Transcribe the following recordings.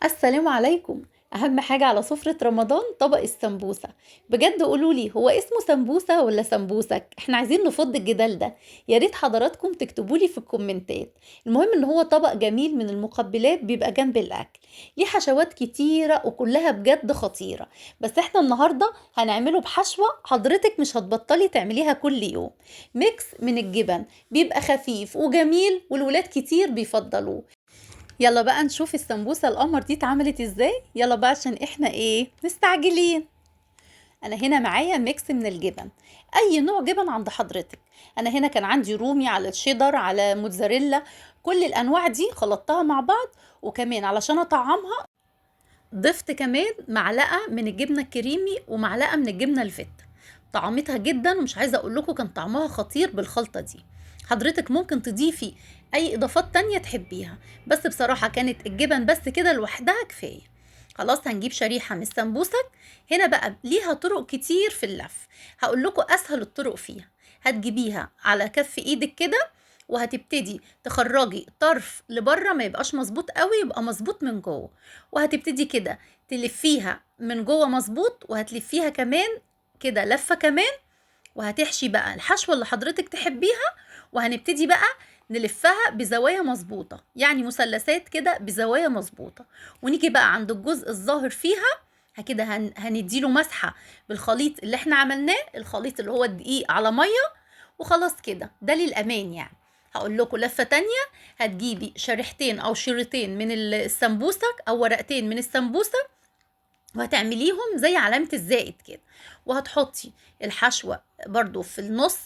السلام عليكم. اهم حاجة على سفرة رمضان طبق السمبوسة. بجد قولولي هو اسمه سمبوسة ولا سمبوسك؟ احنا عايزين نفض الجدال ده. يا ريت حضراتكم تكتبولي في الكومنتات. المهم ان هو طبق جميل من المقبلات بيبقى جنب الاكل. ليه حشوات كتيرة وكلها بجد خطيرة. بس احنا النهاردة هنعمله بحشوة حضرتك مش هتبطلي تعمليها كل يوم. ميكس من الجبن. بيبقى خفيف وجميل والولاد كتير بيفضلوه. يلا بقى نشوف السمبوسة القمر دي اتعملت ازاي. يلا بقى عشان احنا مستعجلين. انا هنا معايا ميكس من الجبن. اي نوع جبن عند حضرتك. انا هنا كان عندي رومي على الشيدر على موتزاريلا. كل الانواع دي خلطتها مع بعض. وكمان علشان اطعمها ضفت كمان معلقة من الجبنة الكريمي ومعلقة من الجبنة الفيتا. طعمتها جدا ومش عايزة اقول لكم كان طعمها خطير بالخلطة دي. حضرتك ممكن تضيفي اي اضافات تانية تحبيها. بس بصراحة كانت الجبن بس كده لوحدها كفاية. خلاص هنجيب شريحة من السمبوسك. هنا بقى ليها طرق كتير في اللف. هقول لكم اسهل الطرق فيها. هتجيبيها على كف ايدك كده. وهتبتدي تخرجي طرف لبره ما يبقاش مظبوط قوي يبقى مظبوط من جوه. وهتبتدي كده تلفيها من جوه مظبوط وهتلفيها كمان كده لفة كمان. وهتحشي بقى الحشوة اللي حضرتك تحبيها. وهنبتدي بقى نلفها بزوايا مظبوطة يعني مثلثات كده بزوايا مظبوطة. ونيجي بقى عند الجزء الظاهر فيها. كده هنديله مسحة بالخليط اللي احنا عملناه الخليط اللي هو الدقيق على مية. وخلاص كده ده للأمان يعني. هقول لكم لفة تانية. هتجيبي شريحتين أو شريطين من السمبوسك أو ورقتين من السمبوسة. وهتعمليهم زي علامة الزائد كده. وهتحطي الحشوة برضو في النص.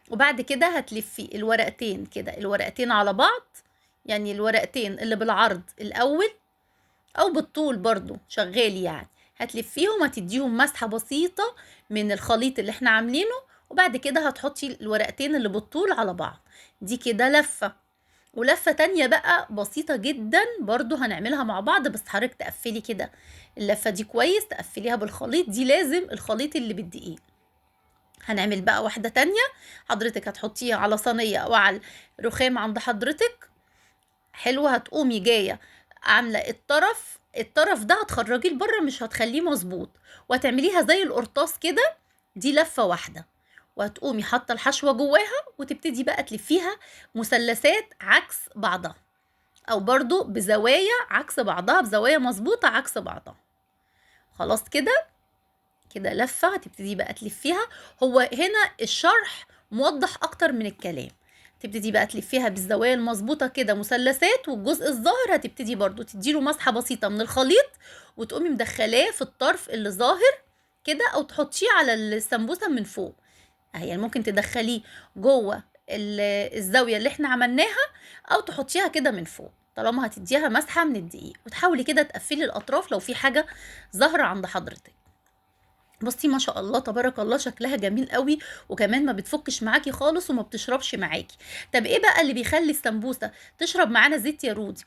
وبعد كده هتلفي الورقتين كده الورقتين على بعض. يعني الورقتين اللي بالعرض الأول أو بالطول برضو شغال يعني. هتلفيهم هتديهم مسحة بسيطة من الخليط اللي احنا عاملينه. وبعد كده هتحطي الورقتين اللي بالطول على بعض. دي كده لفة. ولفة تانية بقى بسيطة جدا برضو هنعملها مع بعض بس حضرتك تقفلي كده. اللفة دي كويس تقفليها بالخليط دي لازم الخليط اللي بالدقيق. هنعمل بقى واحدة تانية. حضرتك هتحطيها على صينية او على رخام عند حضرتك. حلوة هتقومي جاية عاملة الطرف ده هتخرجيه لبره مش هتخليه مظبوط. وهتعمليها زي القرطاس كده. دي لفة واحدة. وهتقومي حاطة الحشوة جواها وتبتدي بقى تلفيها مثلثات عكس بعضها. او برضو بزوايا عكس بعضها بزوايا مظبوطة عكس بعضها. خلاص كده. كده لفة هتبتدي بقى تلفيها. هو هنا الشرح موضح اكتر من الكلام. تبتدي بقى تلفيها بالزوايا المظبوطة كده مثلثات والجزء الظاهر هتبتدي برضو تديله مسحة بسيطة من الخليط. وتقومي مدخلاه في الطرف اللي ظاهر كده او تحطيه على السمبوسة من فوق. يعني ممكن تدخليه جوه الزاوية اللي احنا عملناها. او تحطيها كده من فوق طالما هتديها مسحة من الدقيق وتحاولي كده تقفلي الاطراف لو في حاجة ظاهرة عند حضرتك. بصي ما شاء الله تبارك الله شكلها جميل قوي. وكمان ما بتفكش معاكي خالص وما بتشربش معاكي. طب ايه بقى اللي بيخلي السمبوسة تشرب معانا زيت يا رودي؟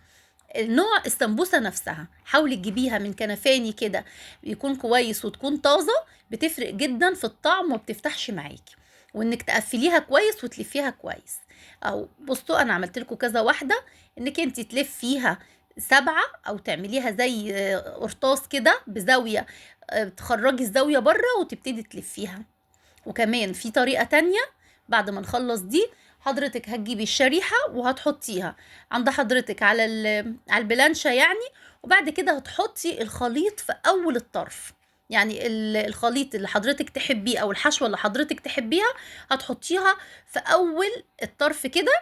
نوع السمبوسة نفسها حاولي تجيبيها من كنفاني كده. يكون كويس وتكون طازة. بتفرق جدا في الطعم وما بتفتحش معاكي. وانك تقفليها كويس وتلفيها كويس. او بصوا انا عملت لكم كذا واحدة. انك انت تلفيها 7 او تعمليها زي قرطاس كده بزاوية. تخرجي الزاوية بره وتبتدي تلفيها. وكمان في طريقة تانية. بعد ما نخلص دي حضرتك هتجيبي الشريحة وهتحطيها عند حضرتك على البلانشة يعني. وبعد كده هتحطي الخليط في أول الطرف. يعني الخليط اللي حضرتك تحبيه أو الحشوة اللي حضرتك تحبيها. هتحطيها في أول الطرف كده.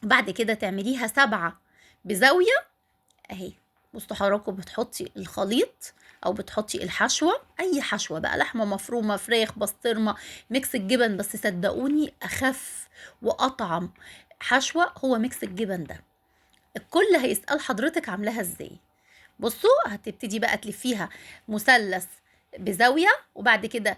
بعد كده تعمليها 7 بزاوية. اهي. بصوا حضراتكم بتحطي الخليط او بتحطي الحشوه اي حشوه بقى لحمه مفرومه فراخ بسطرمه. ميكس الجبن بس صدقوني اخف واطعم. حشوه هو ميكس الجبن ده. الكل هيسأل حضرتك عاملاها ازاي. بصوا هتبتدي بقى تلفيها مثلث بزاويه. وبعد كده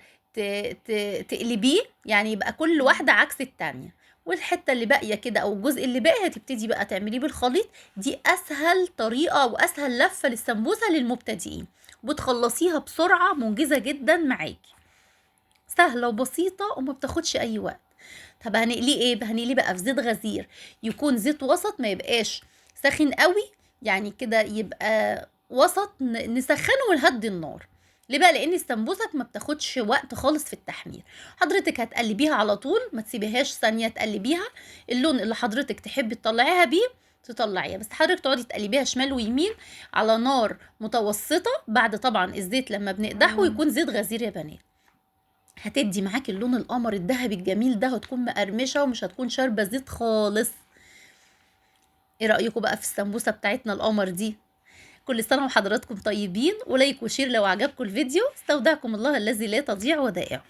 تقلبيه يعني يبقى كل واحده عكس التانية. والحته اللي باقيه كده او الجزء اللي باقي هتبتدي بقى تعمليه بالخليط. دي اسهل طريقه واسهل لفه للسمبوسه للمبتدئين. بتخلصيها بسرعه منجزه جدا معاكي. سهله وبسيطه وما بتاخدش اي وقت. طب هنقليه هنقليه بقى في زيت غزير. يكون زيت وسط ما يبقاش ساخن قوي. يعني كده يبقى وسط نسخنه ونهدي النار. ليه بقى؟ لان السمبوسك ما بتاخدش وقت خالص في التحمير. حضرتك هتقلبيها على طول، ما تسيبيهاش ثانيه تقلبيها. اللون اللي حضرتك تحبي تطلعيها بيه تطلعيها، بس حضرتك تقعدي تقلبيها شمال ويمين على نار متوسطه، بعد طبعا الزيت لما بنقدحه يكون زيت غزير يا بنات. هتدي معاكي اللون القمر الذهبي الجميل ده، هتكون مقرمشه ومش هتكون شاربه زيت خالص. ايه رايكم بقى في السمبوسه بتاعتنا القمر دي؟ كل سنة وحضراتكم طيبين، ولايك وشير لو عجبكم الفيديو. استودعكم الله الذي لا تضيع ودائعه.